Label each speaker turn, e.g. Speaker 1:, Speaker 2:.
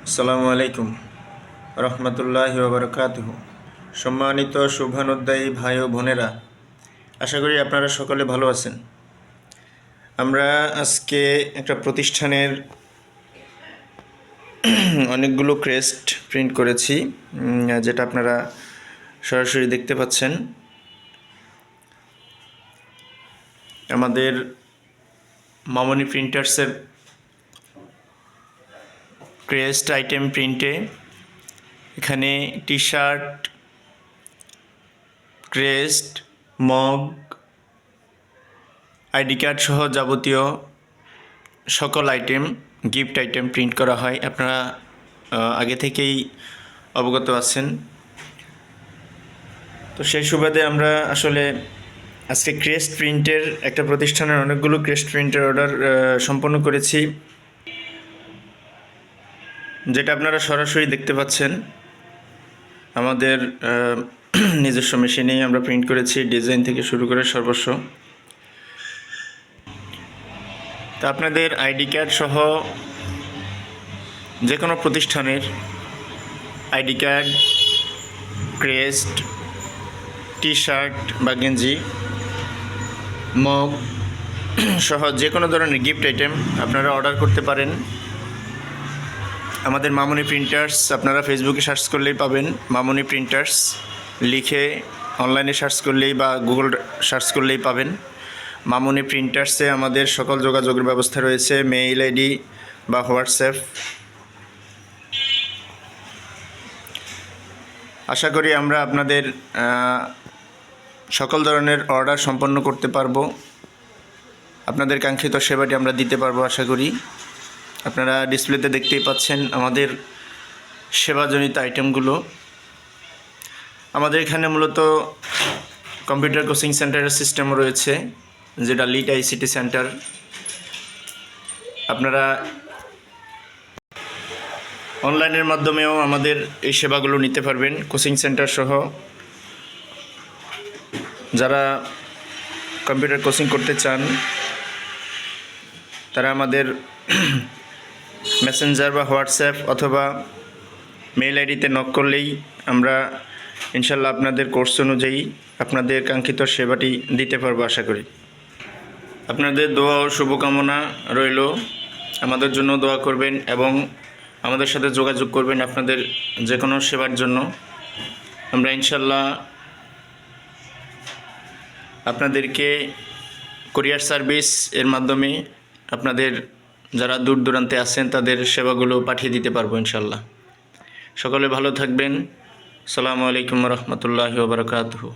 Speaker 1: আসসালামু আলাইকুম রহমতুল্লাহি ওয়া বারাকাতুহু। সম্মানিত শুভানুদ্দায়ী ভাই ও বোনেরা, আশা করি আপনারা সকলে ভালো আছেন। আমরা আজকে একটা প্রতিষ্ঠানের অনেকগুলো ক্রেস্ট প্রিন্ট করেছি, যেটা আপনারা সরাসরি দেখতে পাচ্ছেন। আমাদের মামনি প্রিন্টার্সের ক্রেস্ট আইটেম প্রিন্টে এখানে T shirt, crest, mug, ID card সহ যাবতীয় সকল আইটেম, গিফট আইটেম প্রিন্ট করা হয়। আপনারা আগে থেকেই অবগত আছেন। তো সেই সুবাদে আমরা আসলে আজকে ক্রেস্ট প্রিন্টের একটা প্রতিষ্ঠানের অনেকগুলো ক্রেস্ট প্রিন্টের অর্ডার সম্পন্ন করেছি, যেটা আপনারা সরাসরি দেখতে পাচ্ছেন। আমাদের নিজস্ব মেশিনেই আমরা প্রিন্ট করেছি, ডিজাইন থেকে শুরু করে সর্বস্ব। তা আপনাদের আইডি কার্ড সহ যে কোনো প্রতিষ্ঠানের ID card, crest, T shirt বা গেঞ্জি, মগ সহ যে কোনো ধরনের গিফট আইটেম আপনারা অর্ডার করতে পারেন। আমাদের মামনি প্রিন্টার্স আপনারা ফেসবুকে সার্চ করলেই পাবেন। মামনি প্রিন্টার্স লিখে অনলাইনে সার্চ করলেই বা গুগল সার্চ করলেই পাবেন। মামনি প্রিন্টার্সে আমাদের সকল যোগাযোগের ব্যবস্থা রয়েছে, মেইল আইডি বা হোয়াটসঅ্যাপ। আশা করি আমরা আপনাদের সকল ধরনের অর্ডার সম্পন্ন করতে পারবো, আপনাদের কাঙ্ক্ষিত সেবাটি আমরা দিতে পারবো আশা করি। আপনারা ডিসপ্লেতে দেখতেই পাচ্ছেন আমাদের সেবাজনিত আইটেমগুলো। আমাদের এখানে মূলত কম্পিউটার কোচিং সেন্টারের সিস্টেমও রয়েছে, যেটা লিড আইসিটি সেন্টার। আপনারা অনলাইনের মাধ্যমেও আমাদের এই সেবাগুলো নিতে পারবেন। কোচিং সেন্টার সহ যারা কম্পিউটার কোচিং করতে চান তারা আমাদের মেসেঞ্জার বা হোয়াটসঅ্যাপ অথবা মেইল আইডিতে নক করলেই আমরা ইনশাল্লাহ আপনাদের কোর্স অনুযায়ী আপনাদের কাঙ্ক্ষিত সেবাটি দিতে পারবো আশা করি। আপনাদের দোয়া ও শুভকামনা রইল। আমাদের জন্য দোয়া করবেন এবং আমাদের সাথে যোগাযোগ করবেন আপনাদের যে কোনো সেবার জন্য। আমরা ইনশাল্লাহ আপনাদেরকে কুরিয়ার সার্ভিস এর মাধ্যমে আপনাদের যারা দূর দূরান্তে আছেন তাদের সেবাগুলো পাঠিয়ে দিতে পারবো ইনশাল্লাহ। সকলে ভালো থাকবেন। আসসালামু আলাইকুম রহমতুল্লাহি ওয়া বারাকাতুহু।